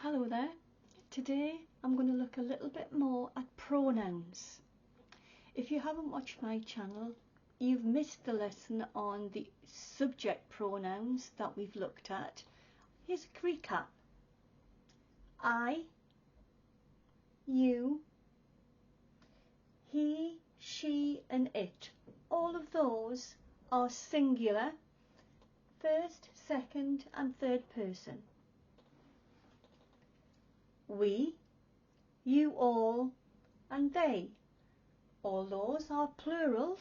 Hello there. Today I'm going to look a little bit more at pronouns. If you haven't watched my channel, you've missed the lesson on the subject pronouns that we've looked at. Here's a recap. I, you, he, she and it. All of those are singular, first, second and third person. We, you all and they. All those are plurals,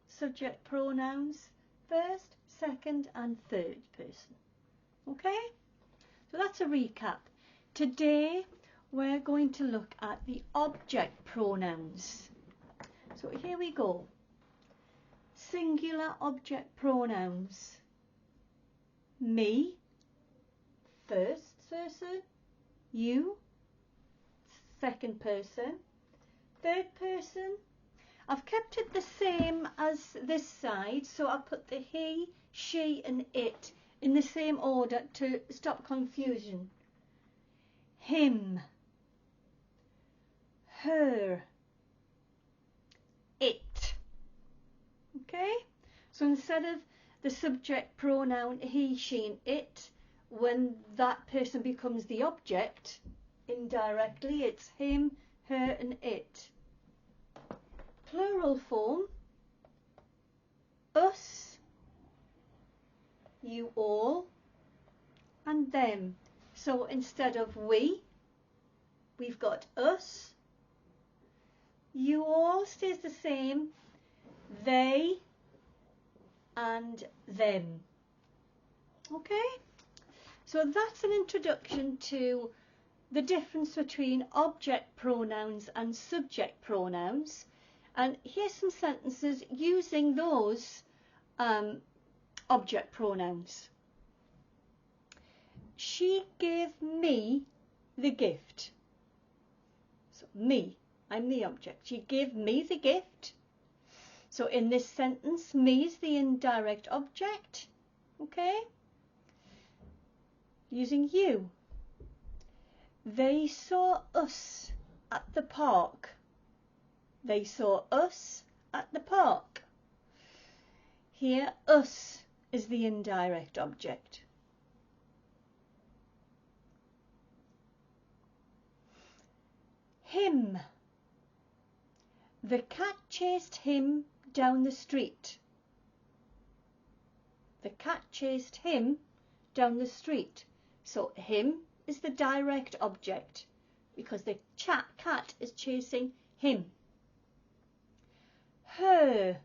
subject pronouns, first, second and third person. Okay? So that's a recap. Today we're going to look at the object pronouns. So here we go. Singular object pronouns. Me, first person. You, second person. Third person. I've kept it the same as this side, so I've put the he, she and it in the same order to stop confusion. Him, her, it. Okay? So instead of the subject pronoun he, she and it, when that person becomes the object, indirectly it's him, her and it. Plural form, us, you all and them. So instead of we, we've got us. You all stays the same, they and them. Okay? So that's an introduction to the difference between object pronouns and subject pronouns. And here's some sentences using those object pronouns. She gave me the gift. So me, I'm the object. She gave me the gift. So in this sentence, me is the indirect object. Okay? Using you. They saw us at the park. They saw us at the park. Here, us is the indirect object. Him. The cat chased him down the street. The cat chased him down the street. So him is the direct object because the cat is chasing him. Her.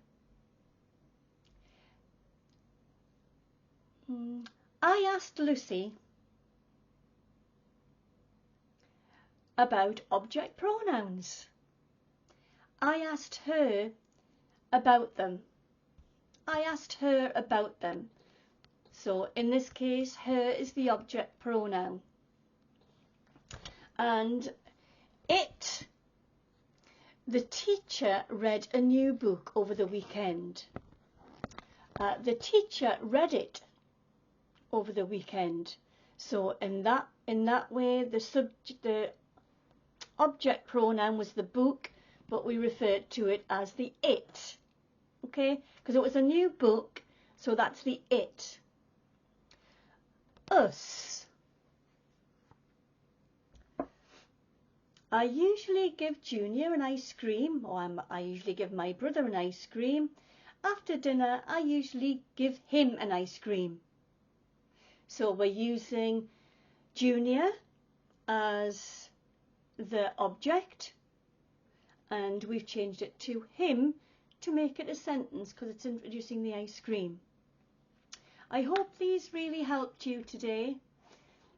I asked Lucy about object pronouns. I asked her about them. I asked her about them. So in this case, her is the object pronoun. And it, the teacher read a new book over the weekend. The teacher read it over the weekend. So in that way, the object pronoun was the book, but we referred to it as the it. Okay, because it was a new book, so that's the it. Us. I usually give Junior an ice cream, or I usually give my brother an ice cream. After dinner, I usually give him an ice cream. So we're using Junior as the object, and we've changed it to him to make it a sentence because it's introducing the ice cream. I hope these really helped you today.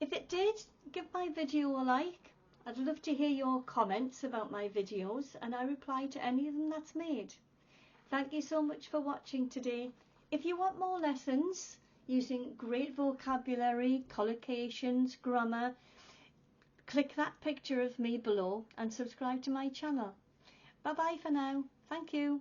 If it did, give my video a like. I'd love to hear your comments about my videos, and I reply to any of them that's made. Thank you so much for watching today. If you want more lessons using great vocabulary, collocations, grammar, click that picture of me below and subscribe to my channel. Bye bye for now. Thank you.